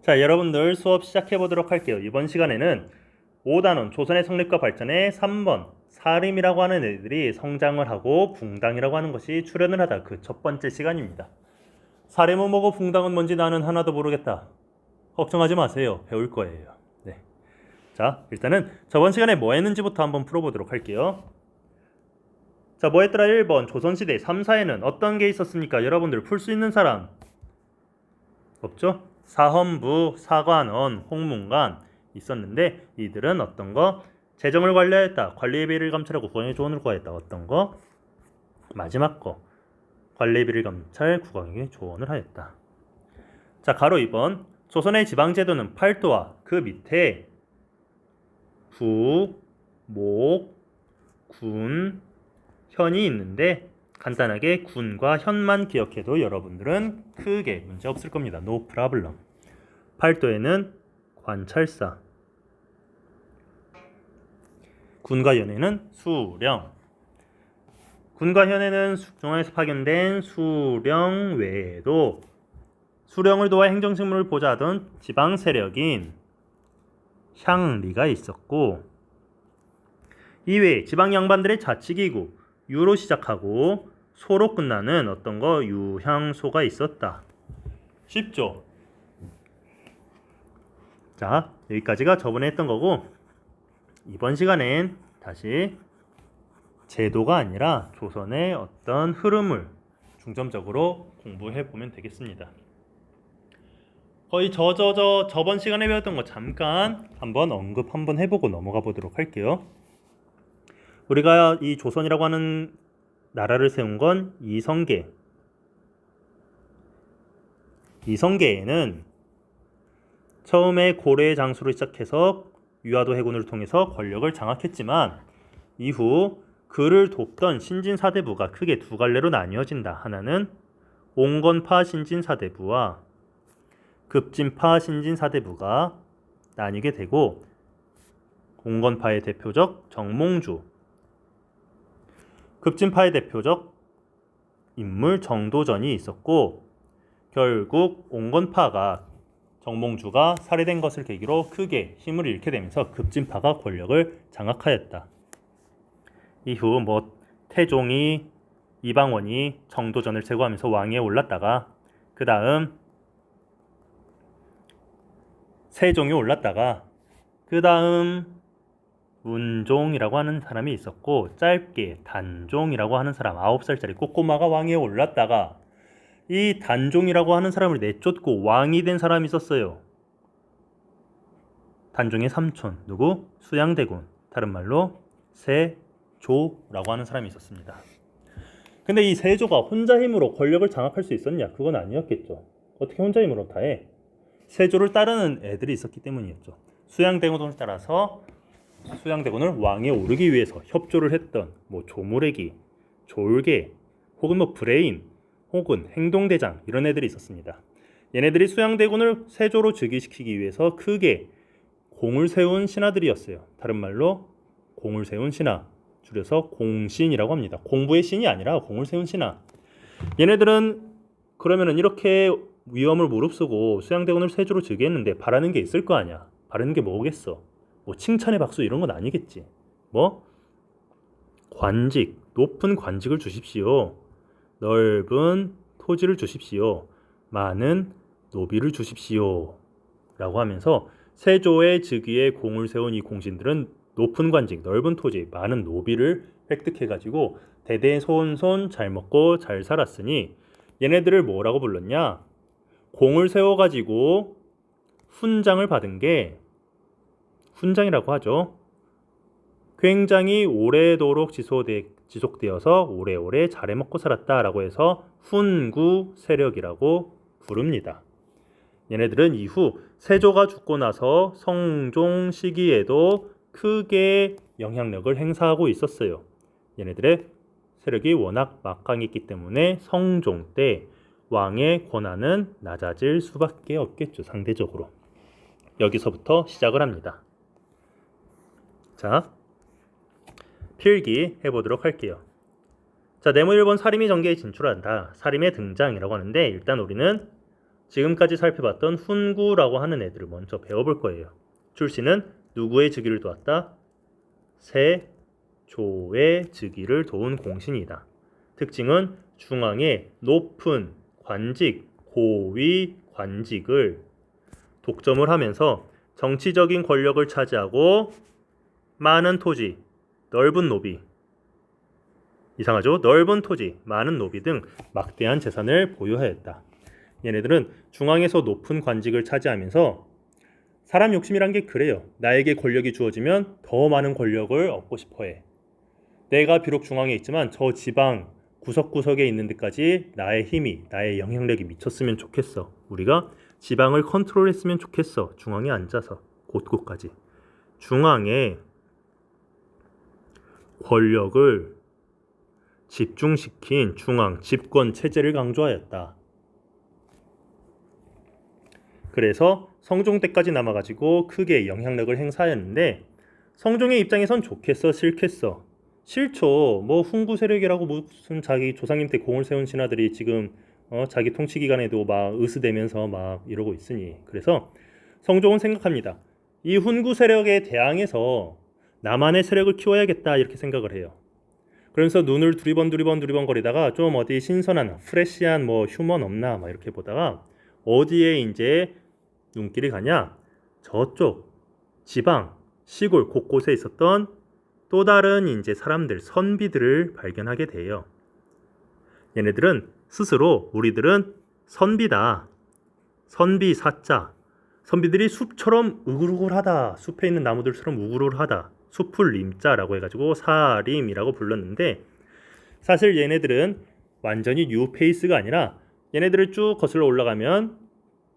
자, 여러분들 수업 시작해 보도록 할게요. 이번 시간에는 5단원 조선의 성립과 발전에 3번 사림이라고 하는 애들이 성장을 하고 붕당이라고 하는 것이 출현을 하다 그 첫 번째 시간입니다. 사림은 뭐고 붕당은 뭔지 나는 하나도 모르겠다. 걱정하지 마세요. 배울 거예요. 네. 자, 일단은 저번 시간에 뭐 했는지부터 한번 풀어보도록 할게요. 자, 뭐 했더라? 1번 조선시대 3, 4에는 어떤 게 있었습니까? 여러분들 풀 수 있는 사람 없죠? 사헌부, 사관원, 홍문관 있었는데 이들은 어떤 거? 재정을 관리하였다. 관리의 비리를 감찰하고 국왕의 조언을 구하였다. 어떤 거? 마지막 거. 관리의 비리를 감찰, 국왕에게 조언을 하였다. 자, 가로 2번. 조선의 지방제도는 팔도와 그 밑에 부, 목, 군, 현이 있는데 간단하게 군과 현만 기억해도 여러분들은 크게 문제 없을 겁니다. No problem. 팔도에는 관찰사, 군과 현에는 수령. 군과 현에는 중앙에서 파견된 수령 외에도 수령을 도와 행정직무를 보좌하던 지방 세력인 향리가 있었고, 이외에 지방 양반들의 자치기구 유로 시작하고 소로 끝나는 어떤 거 유향소가 있었다. 쉽죠? 자, 여기까지가 저번에 했던 거고, 이번 시간엔 다시 제도가 아니라 조선의 어떤 흐름을 중점적으로 공부해 보면 되겠습니다. 거의 저번 시간에 배웠던 거 잠깐 한번 언급 한번 해보고 넘어가 보도록 할게요. 우리가 이 조선이라고 하는 나라를 세운 건 이성계. 이성계에는 처음에 고려의 장수로 시작해서 유화도 해군을 통해서 권력을 장악했지만 이후 그를 돕던 신진사대부가 크게 두 갈래로 나뉘어진다. 하나는 옹건파 신진사대부와 급진파 신진사대부가 나뉘게 되고, 옹건파의 대표적 정몽주, 급진파의 대표적 인물 정도전이 있었고, 결국 옹건파가 정몽주가 살해된 것을 계기로 크게 힘을 잃게 되면서 급진파가 권력을 장악하였다. 이후 태종이 이방원이 정도전을 제거하면서 왕위에 올랐다가 그 다음 세종이 올랐다가 그 다음 문종이라고 하는 사람이 있었고, 짧게 단종이라고 하는 사람 9살짜리 꼬꼬마가 왕위에 올랐다가 이 단종이라고 하는 사람을 내쫓고 왕이 된 사람이 있었어요. 단종의 삼촌 누구? 수양대군, 다른 말로 세조라고 하는 사람이 있었습니다. 근데 이 세조가 혼자 힘으로 권력을 장악할 수 있었냐? 그건 아니었겠죠. 어떻게 혼자 힘으로 다 해? 세조를 따르는 애들이 있었기 때문이었죠. 수양대군을 따라서 수양대군을 왕에 오르기 위해서 협조를 했던 조무래기, 졸개, 혹은 브레인, 혹은 행동대장 이런 애들이 있었습니다. 얘네들이 수양대군을 세조로 즉위시키기 위해서 크게 공을 세운 신하들이었어요. 다른 말로 공을 세운 신하, 줄여서 공신이라고 합니다. 공부의 신이 아니라 공을 세운 신하. 얘네들은 그러면은 이렇게 위험을 무릅쓰고 수양대군을 세조로 즉위했는데 바라는 게 있을 거 아니야. 바라는 게 뭐겠어? 칭찬의 박수 이런 건 아니겠지. 관직, 높은 관직을 주십시오. 넓은 토지를 주십시오. 많은 노비를 주십시오. 라고 하면서 세조의 즉위에 공을 세운 이 공신들은 높은 관직, 넓은 토지, 많은 노비를 획득해가지고 대대손손 잘 먹고 잘 살았으니 얘네들을 뭐라고 불렀냐? 공을 세워가지고 훈장을 받은 게 훈장이라고 하죠. 굉장히 오래도록 지속되어서 오래오래 잘해먹고 살았다라고 해서 훈구 세력이라고 부릅니다. 얘네들은 이후 세조가 죽고 나서 성종 시기에도 크게 영향력을 행사하고 있었어요. 얘네들의 세력이 워낙 막강했기 때문에 성종 때 왕의 권한은 낮아질 수밖에 없겠죠. 상대적으로. 여기서부터 시작을 합니다. 자, 필기 해보도록 할게요. 자, 네모 1번 사림이 정계에 진출한다. 사림의 등장이라고 하는데 일단 우리는 지금까지 살펴봤던 훈구라고 하는 애들을 먼저 배워볼 거예요. 출시는 누구의 즉위를 도왔다? 세조의 즉위를 도운 공신이다. 특징은 중앙에 높은 관직, 고위 관직을 독점을 하면서 정치적인 권력을 차지하고 많은 토지, 넓은 노비, 이상하죠? 넓은 토지, 많은 노비 등 막대한 재산을 보유하였다. 얘네들은 중앙에서 높은 관직을 차지하면서 사람 욕심이란 게 그래요. 나에게 권력이 주어지면 더 많은 권력을 얻고 싶어해. 내가 비록 중앙에 있지만 저 지방 구석구석에 있는 데까지 나의 힘이, 나의 영향력이 미쳤으면 좋겠어. 우리가 지방을 컨트롤했으면 좋겠어. 중앙에 앉아서 곳곳까지. 중앙에 권력을 집중시킨 중앙 집권 체제를 강조하였다. 그래서 성종 때까지 남아가지고 크게 영향력을 행사하였는데 성종의 입장에선 좋겠어 싫겠어? 싫죠. 뭐 훈구 세력이라고 무슨 자기 조상님 때 공을 세운 신하들이 지금 자기 통치 기간에도 막 으스대면서 막 이러고 있으니 그래서 성종은 생각합니다. 이 훈구 세력에 대항해서 나만의 세력을 키워야겠다 이렇게 생각을 해요. 그러면서 눈을 두리번 거리다가 좀 어디 신선한 프레시한 뭐 휴먼 없나 막 이렇게 보다가 어디에 이제 눈길이 가냐? 저쪽 지방 시골 곳곳에 있었던 또 다른 이제 사람들 선비들을 발견하게 돼요. 얘네들은 스스로 우리들은 선비다. 선비 사자. 선비들이 숲처럼 우글우글하다. 숲에 있는 나무들처럼 우글우글하다. 숲을 림자라고 해가지고 사림이라고 불렀는데 사실 얘네들은 완전히 뉴페이스가 아니라 얘네들을 쭉 거슬러 올라가면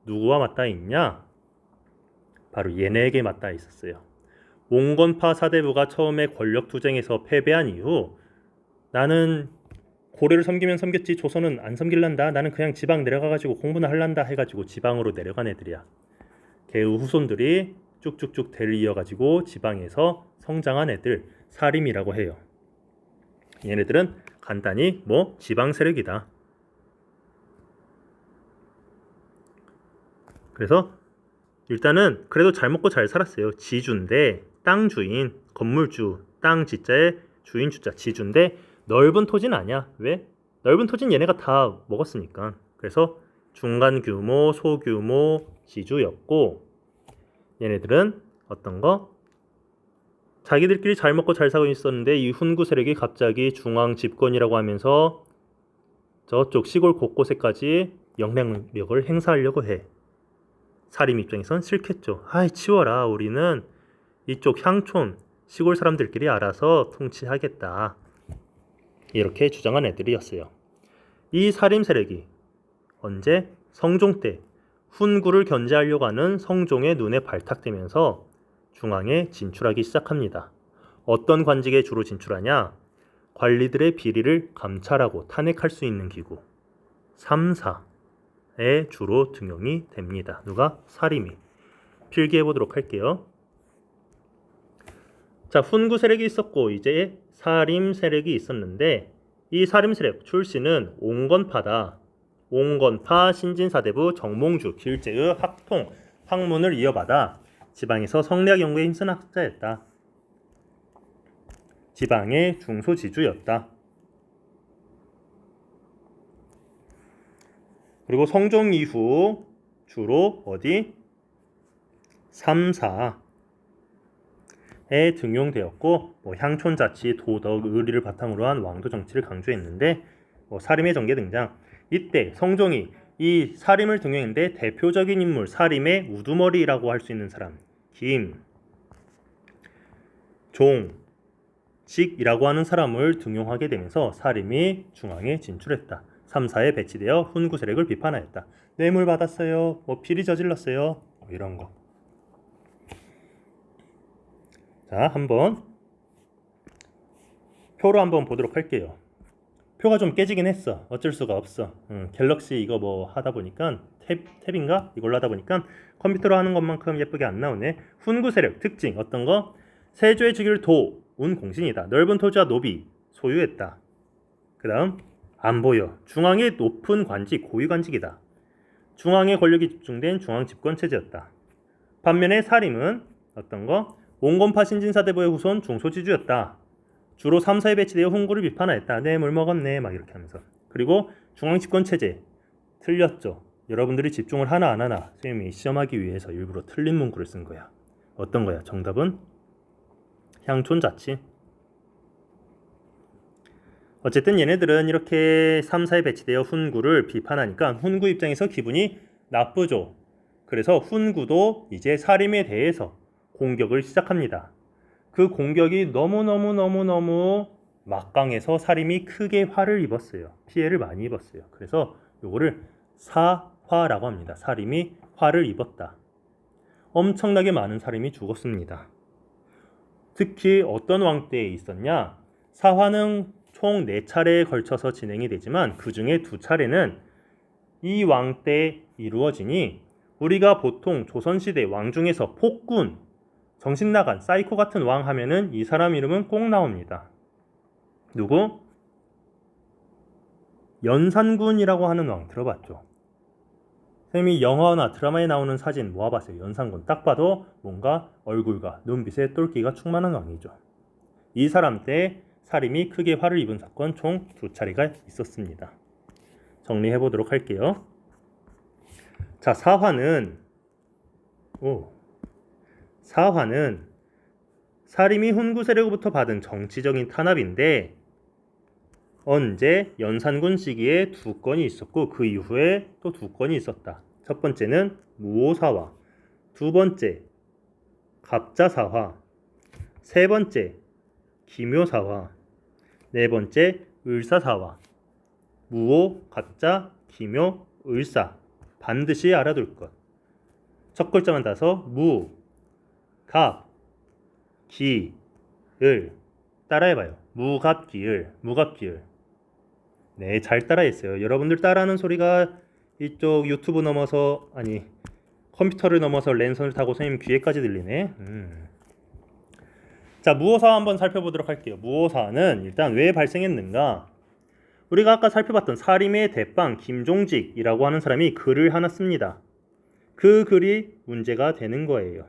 누구와 맞닿아 있냐? 바로 얘네에게 맞닿아 있었어요. 옹건파 사대부가 처음에 권력 투쟁에서 패배한 이후 나는 고려를 섬기면 섬겼지 조선은 안 섬길란다. 나는 그냥 지방 내려가가지고 공부나 할란다 해가지고 지방으로 내려간 애들이야. 개우 후손들이 쭉쭉쭉 대를 이어가지고 지방에서 성장한 애들 사림이라고 해요. 얘네들은 간단히 뭐 지방 세력이다. 그래서 일단은 그래도 잘 먹고 잘 살았어요. 지주인데 땅 주인, 건물주, 땅 지자의 주인 주자 지주인데 넓은 토지는 아니야. 왜? 넓은 토지는 얘네가 다 먹었으니까. 그래서 중간 규모, 소규모 지주였고 얘네들은 어떤 거? 자기들끼리 잘 먹고 잘 살고 있었는데 이 훈구 세력이 갑자기 중앙 집권이라고 하면서 저쪽 시골 곳곳에까지 영향력을 행사하려고 해. 사림 입장에선 싫겠죠. 아이 치워라. 우리는 이쪽 향촌 시골 사람들끼리 알아서 통치하겠다. 이렇게 주장한 애들이었어요. 이 사림 세력이 언제? 성종 때 훈구를 견제하려고 하는 성종의 눈에 발탁되면서 중앙에 진출하기 시작합니다. 어떤 관직에 주로 진출하냐? 관리들의 비리를 감찰하고 탄핵할 수 있는 기구 3사에 주로 등용이 됩니다. 누가? 사림이. 필기해 보도록 할게요. 자, 훈구 세력이 있었고 이제 사림 세력이 있었는데 이 사림 세력 출신은 옹건파다. 옹건파 신진사대부 정몽주 길제의 학통 학문을 이어받아 지방에서 성리학 연구에 힘쓴 학자였다. 지방의 중소지주였다. 그리고 성종 이후 주로 어디? 3사에 등용되었고 향촌자치, 도덕, 의리를 바탕으로 한 왕도 정치를 강조했는데 사림의 정계 등장. 이때 성종이 이 사림을 등용했는데 대표적인 인물 사림의 우두머리라고 할 수 있는 사람 김종직이라고 하는 사람을 등용하게 되면서 사림이 중앙에 진출했다. 3사에 배치되어 훈구 세력을 비판하였다. 뇌물 받았어요. 비리 저질렀어요. 이런 거. 자, 한번 표로 한번 보도록 할게요. 표가 좀 깨지긴 했어. 어쩔 수가 없어. 갤럭시 이거 하다 보니까 탭인가? 이걸로 하다 보니까 컴퓨터로 하는 것만큼 예쁘게 안 나오네. 훈구 세력 특징 어떤 거? 세조의 즉위를 도운 공신이다. 넓은 토지와 노비 소유했다. 그 다음 안 보여. 중앙에 높은 관직 고위 관직이다. 중앙에 권력이 집중된 중앙 집권 체제였다. 반면에 사림은 어떤 거? 원건파 신진사대부의 후손 중소지주였다. 주로 3, 4에 배치되어 훈구를 비판하였다. 네, 물 먹었네. 막 이렇게 하면서. 그리고 중앙 집권 체제 틀렸죠. 여러분들이 집중을 하나 안 하나 선생님이 시험하기 위해서 일부러 틀린 문구를 쓴 거야. 어떤 거야? 정답은 향촌자치. 어쨌든 얘네들은 이렇게 3, 4에 배치되어 훈구를 비판하니까 훈구 입장에서 기분이 나쁘죠. 그래서 훈구도 이제 사림에 대해서 공격을 시작합니다. 그 공격이 너무너무 막강해서 사림이 크게 화를 입었어요. 피해를 많이 입었어요. 그래서 요거를 사화라고 합니다. 사림이 화를 입었다. 엄청나게 많은 사림이 죽었습니다. 특히 어떤 왕 때에 있었냐? 사화는 총 4차례에 걸쳐서 진행이 되지만 그 중에 2차례는 이 왕 때 이루어지니 우리가 보통 조선시대 왕 중에서 폭군, 정신나간 사이코 같은 왕 하면은 이 사람 이름은 꼭 나옵니다. 누구? 연산군이라고 하는 왕 들어봤죠? 선생님이 영화나 드라마에 나오는 사진 모아봤어요. 연산군 딱 봐도 뭔가 얼굴과 눈빛에 똘끼가 충만한 왕이죠. 이 사람 때 사림이 크게 화를 입은 사건 총 2차례가 있었습니다. 정리해보도록 할게요. 자, 사화는 사림이 훈구 세력으로부터 받은 정치적인 탄압인데 언제? 연산군 시기에 2건이 있었고 그 이후에 또 2건이 있었다. 첫 번째는 무오사화, 두 번째 갑자사화, 세 번째 기묘사화, 네 번째 을사사화. 무오, 갑자, 기묘, 을사. 반드시 알아둘 것. 첫 글자만 따서 무, 갑, 기, 을. 따라해봐요. 무갑기을, 무갑기을. 네, 잘 따라했어요. 여러분들 따라하는 소리가 이쪽 유튜브 넘어서 컴퓨터를 넘어서 랜선을 타고 선생님 귀에까지 들리네. 자, 무오사화 한번 살펴보도록 할게요. 무오사화는 일단 왜 발생했는가? 우리가 아까 살펴봤던 사림의 대빵 김종직이라고 하는 사람이 글을 하나 씁니다. 그 글이 문제가 되는 거예요.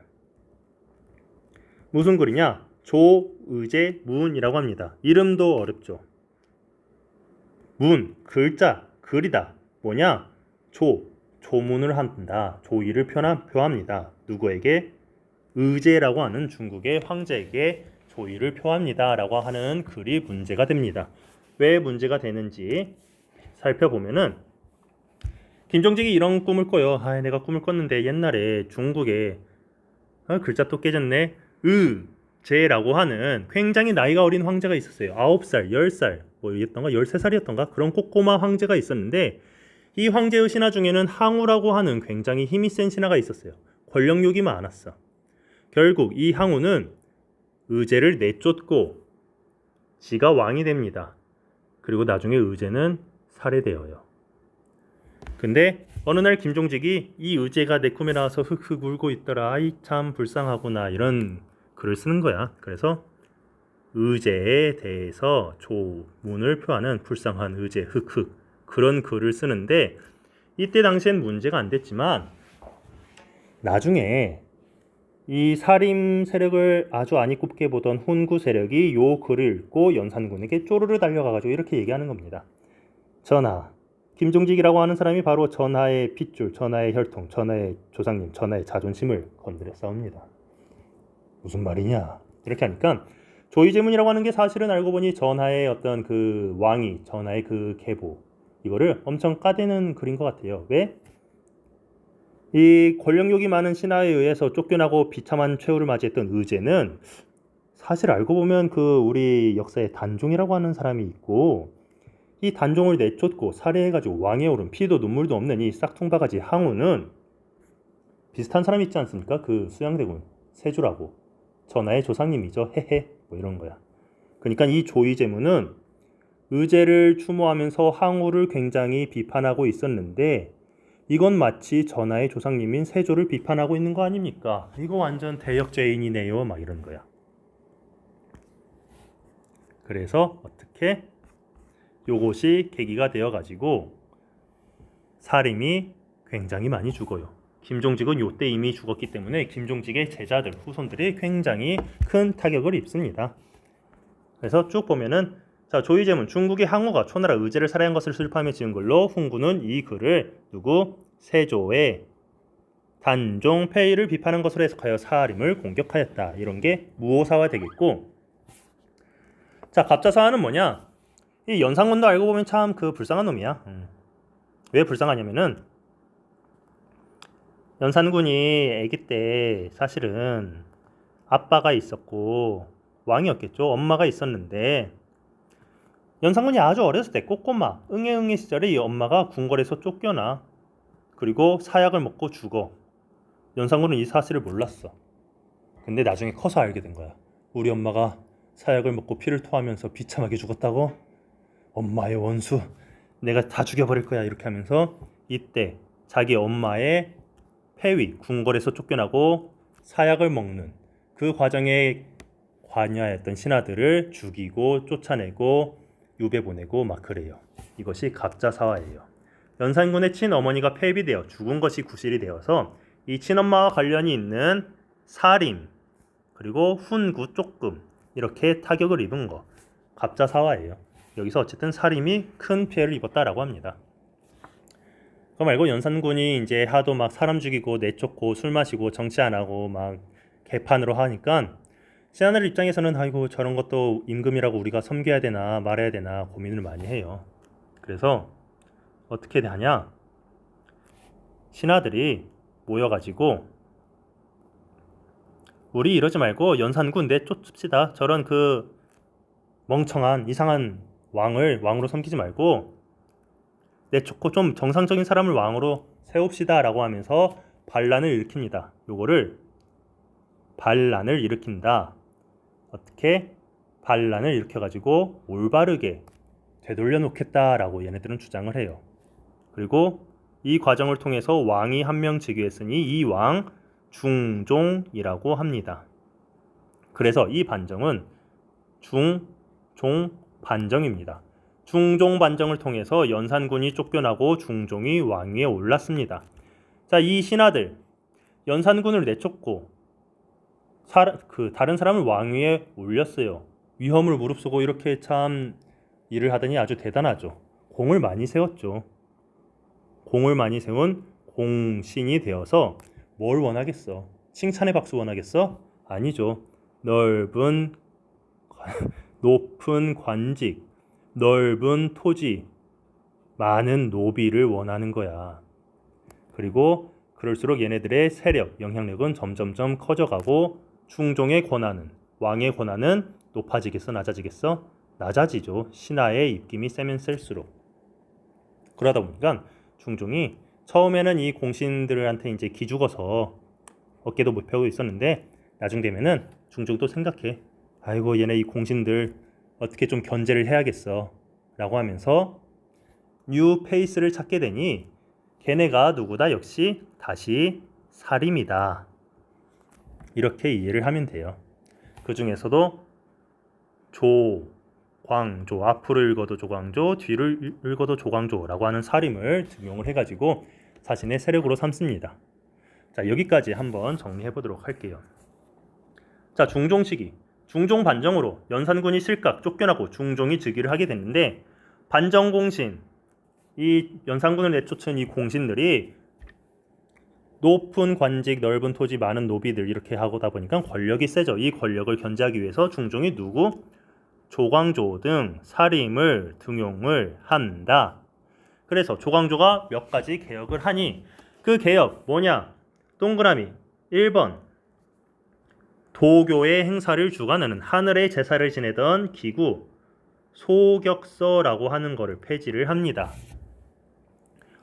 무슨 글이냐? 조의제문이라고 합니다. 이름도 어렵죠. 문, 글자, 글이다. 뭐냐? 조문을 한다. 조의를 표합니다. 누구에게? 의제라고 하는 중국의 황제에게 조의를 표합니다. 라고 하는 글이 문제가 됩니다. 왜 문제가 되는지 살펴보면은 김종직이 이런 꿈을 꿔요. 내가 꿈을 꿨는데 옛날에 중국에 글자 또 깨졌네. 제라고 하는 굉장히 나이가 어린 황제가 있었어요. 9살, 10살, 뭐였던가 13살이었던가 그런 꼬꼬마 황제가 있었는데 이 황제의 신하 중에는 항우라고 하는 굉장히 힘이 센 신하가 있었어요. 권력욕이 많았어. 결국 이 항우는 의제를 내쫓고 지가 왕이 됩니다. 그리고 나중에 의제는 살해되어요. 근데 어느 날 김종직이 이 의제가 내 꿈에 나와서 흑흑 울고 있더라. 아이 참 불쌍하구나. 이런 글을 쓰는 거야. 그래서 의제에 대해서 조문을 표하는 불쌍한 의제 흑흑 그런 글을 쓰는데 이때 당시엔 문제가 안 됐지만 나중에 이 사림 세력을 아주 안 이꼽게 보던 훈구 세력이 요 글을 읽고 연산군에게 쪼르르 달려가가지고 이렇게 얘기하는 겁니다. 전하, 김종직이라고 하는 사람이 바로 전하의 핏줄, 전하의 혈통, 전하의 조상님, 전하의 자존심을 건드렸사옵니다. 무슨 말이냐? 이렇게 하니까 조의제문이라고 하는 게 사실은 알고 보니 전하의 어떤 그 왕이, 전하의 그 계보 이거를 엄청 까대는 글인 것 같아요. 왜? 이 권력욕이 많은 신하에 의해서 쫓겨나고 비참한 최후를 맞이했던 의제는 사실 알고 보면 그 우리 역사에 단종이라고 하는 사람이 있고 이 단종을 내쫓고 살해해가지고 왕에 오른 피도 눈물도 없는 이 싹퉁바가지 항우는 비슷한 사람 있지 않습니까? 그 수양대군 세주라고 전하의 조상님이죠. 헤헤 뭐 이런 거야. 그러니까 이 조의제문은 의제를 추모하면서 항우를 굉장히 비판하고 있었는데 이건 마치 전하의 조상님인 세조를 비판하고 있는 거 아닙니까? 이거 완전 대역죄인이네요. 막 이런 거야. 그래서 어떻게 요것이 계기가 되어가지고 사림이 굉장히 많이 죽어요. 김종직은 요때 이미 죽었기 때문에 김종직의 제자들, 후손들이 굉장히 큰 타격을 입습니다. 그래서 쭉 보면은 자, 조이제문 중국의 항우가 초나라 의제를 살해한 것을 슬퍼하며 지은 글로 훈구는 이 글을 누구? 세조의 단종 폐위를 비판한 것으로 해석하여 사림을 공격하였다. 이런 게 무오사화 되겠고, 자, 갑자사화는 뭐냐? 이 연산군도 알고 보면 참 그 불쌍한 놈이야. 왜 불쌍하냐면은 연산군이 아기 때 사실은 아빠가 있었고 왕이었겠죠. 엄마가 있었는데 연산군이 아주 어렸을 때 꼬꼬마 응애응애 시절에 이 엄마가 궁궐에서 쫓겨나. 그리고 사약을 먹고 죽어. 연산군은 이 사실을 몰랐어. 근데 나중에 커서 알게 된 거야. 우리 엄마가 사약을 먹고 피를 토하면서 비참하게 죽었다고? 엄마의 원수, 내가 다 죽여버릴 거야. 이렇게 하면서 이때 자기 엄마의 폐위, 궁궐에서 쫓겨나고 사약을 먹는 그 과정에 관여했던 신하들을 죽이고 쫓아내고 유배 보내고 막 그래요. 이것이 갑자사화예요. 연산군의 친어머니가 폐비되어 죽은 것이 구실이 되어서 이 친엄마와 관련이 있는 사림 그리고 훈구 조금 이렇게 타격을 입은 거 갑자사화예요. 여기서 어쨌든 사림이 큰 피해를 입었다라고 합니다. 그거 말고 연산군이 이제 하도 막 사람 죽이고 내쫓고 술 마시고 정치 안 하고 막 개판으로 하니까 신하들 입장에서는 아이고 저런 것도 임금이라고 우리가 섬겨야 되나 말아야 되나 고민을 많이 해요. 그래서 어떻게 하냐? 신하들이 모여가지고 우리 이러지 말고 연산군 내쫓읍시다. 저런 그 멍청한 이상한 왕으로 섬기지 말고 내쫓고 좀 정상적인 사람을 왕으로 세웁시다 라고 하면서 반란을 일으킵니다. 요거를 반란을 일으킨다. 어떻게? 반란을 일으켜가지고 올바르게 되돌려 놓겠다라고 얘네들은 주장을 해요. 그리고 이 과정을 통해서 왕이 한 명 즉위했으니 이 왕 중종이라고 합니다. 그래서 이 반정은 중종 반정입니다. 중종 반정을 통해서 연산군이 쫓겨나고 중종이 왕위에 올랐습니다. 자, 이 신하들 연산군을 내쫓고 다른 사람을 왕위에 올렸어요. 위험을 무릅쓰고 이렇게 참 일을 하더니 아주 대단하죠. 공을 많이 세웠죠. 공을 많이 세운 공신이 되어서 뭘 원하겠어? 칭찬의 박수 원하겠어? 아니죠. 높은 관직, 넓은 토지, 많은 노비를 원하는 거야. 그리고 그럴수록 얘네들의 세력, 영향력은 점점점 커져가고 중종의 권한은, 왕의 권한은 높아지겠어, 낮아지겠어? 낮아지죠. 신하의 입김이 세면 셀수록. 그러다 보니까 중종이 처음에는 이 공신들한테 이제 기죽어서 어깨도 못 펴고 있었는데 나중 되면은 중종도 생각해. 아이고 얘네 이 공신들 어떻게 좀 견제를 해야겠어 라고 하면서 뉴 페이스를 찾게 되니 걔네가 누구다? 역시 다시 사림이다. 이렇게 이해를 하면 돼요. 그 중에서도 조광조, 앞으로 읽어도 조광조, 뒤를 읽어도 조광조라고 하는 사림을 등용을 해가지고 자신의 세력으로 삼습니다. 자, 여기까지 한번 정리해 보도록 할게요. 자, 중종 시기, 중종 반정으로 연산군이 실각 쫓겨나고 중종이 즉위를 하게 됐는데 반정 공신, 이 연산군을 내쫓은 이 공신들이 높은 관직, 넓은 토지, 많은 노비들 이렇게 하고다 보니까 권력이 세죠. 이 권력을 견제하기 위해서 중종이 누구? 조광조 등 사림을 등용을 한다. 그래서 조광조가 몇 가지 개혁을 하니 그 개혁 뭐냐? 동그라미 1번 도교의 행사를 주관하는 하늘의 제사를 지내던 기구 소격서라고 하는 것을 폐지를 합니다.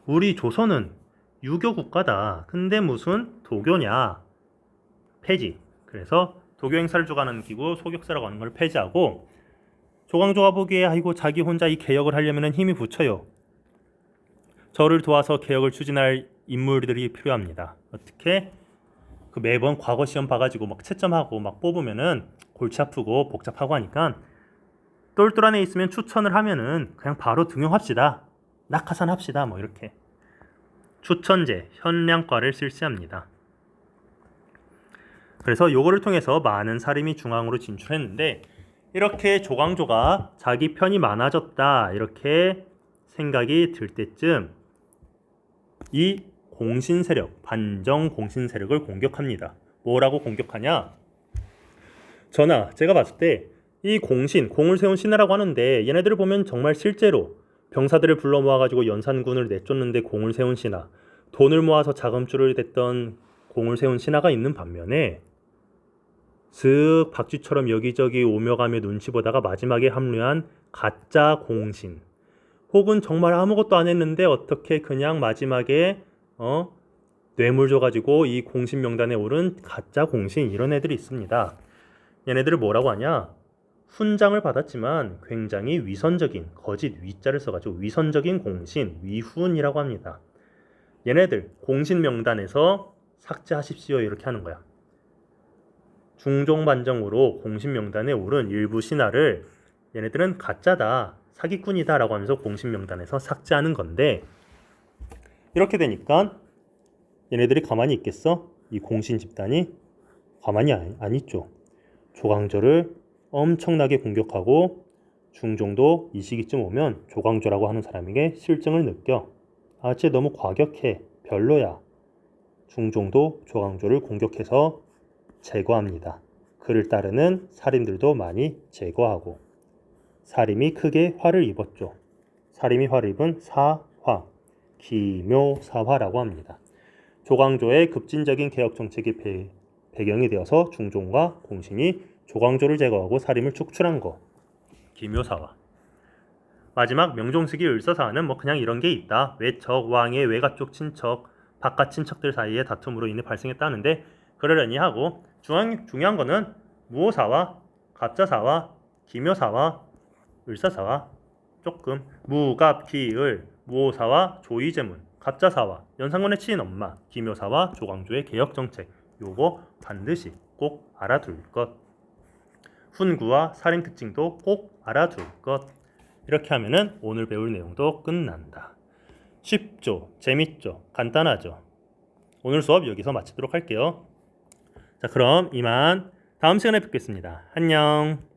우리 조선은 유교 국가다. 근데 무슨 도교냐? 폐지. 그래서 도교 행사를 주관하는 기구 소격서라고 하는 걸 폐지하고 조광조가 보기에 아이고 자기 혼자 이 개혁을 하려면 힘이 붙여요. 저를 도와서 개혁을 추진할 인물들이 필요합니다. 어떻게? 그 매번 과거 시험 봐가지고 막 채점하고 막 뽑으면은 골치 아프고 복잡하고 하니까 똘똘한 애 있으면 추천을 하면은 그냥 바로 등용합시다. 낙하산 합시다. 뭐 이렇게. 추천제, 현량과를 실시합니다. 그래서 요거를 통해서 많은 살인이 중앙으로 진출했는데 이렇게 조광조가 자기 편이 많아졌다 이렇게 생각이 들 때쯤 이 공신세력, 반정 공신세력을 공격합니다. 뭐라고 공격하냐? 제가 봤을 때 이 공신, 공을 세운 신하라고 하는데 얘네들을 보면 정말 실제로 병사들을 불러 모아가지고 연산군을 내쫓는데 공을 세운 신하, 돈을 모아서 자금줄을 댔던 공을 세운 신하가 있는 반면에 슥 박쥐처럼 여기저기 오며 가며 눈치 보다가 마지막에 합류한 가짜 공신, 혹은 정말 아무것도 안 했는데 어떻게 그냥 마지막에 뇌물 줘가지고 이 공신 명단에 오른 가짜 공신, 이런 애들이 있습니다. 얘네들을 뭐라고 하냐? 훈장을 받았지만 굉장히 위선적인, 거짓 위자를 써가지고 위선적인 공신, 위훈이라고 합니다. 얘네들 공신 명단에서 삭제하십시오 이렇게 하는 거야. 중종 반정으로 공신 명단에 오른 일부 신하를 얘네들은 가짜다, 사기꾼이다 라고 하면서 공신 명단에서 삭제하는 건데, 이렇게 되니까 얘네들이 가만히 있겠어? 이 공신 집단이 가만히 안 있죠. 조광조를 엄청나게 공격하고 중종도 이 시기쯤 오면 조광조라고 하는 사람에게 실증을 느껴. 아, 쟤 너무 과격해, 별로야. 중종도 조광조를 공격해서 제거합니다. 그를 따르는 살인들도 많이 제거하고 살인이 크게 화를 입었죠. 살인이 화를 입은 사화, 기묘사화라고 합니다. 조광조의 급진적인 개혁 정책이 배경이 되어서 중종과 공신이 조광조를 제거하고 살인을 축출한 거, 기묘사화. 마지막 명종특위 을사사화는 뭐 그냥 이런 게 있다. 외척, 왕의 외가 쪽 친척, 바깥 친척들 사이의 다툼으로 인해 발생했다는데 그러려니 하고, 중요한 거는 무오사화, 갑자사화, 기묘사화, 을사사화, 조금 무갑, 기을, 무오사화, 조이제문, 갑자사화, 연산군의 치인 엄마, 기묘사화, 조광조의 개혁정책, 요거 반드시 꼭 알아둘 것. 훈구와 살인 특징도 꼭 알아둘 것. 이렇게 하면은 오늘 배울 내용도 끝난다. 쉽죠? 재밌죠? 간단하죠? 오늘 수업 여기서 마치도록 할게요. 자, 그럼 이만 다음 시간에 뵙겠습니다. 안녕.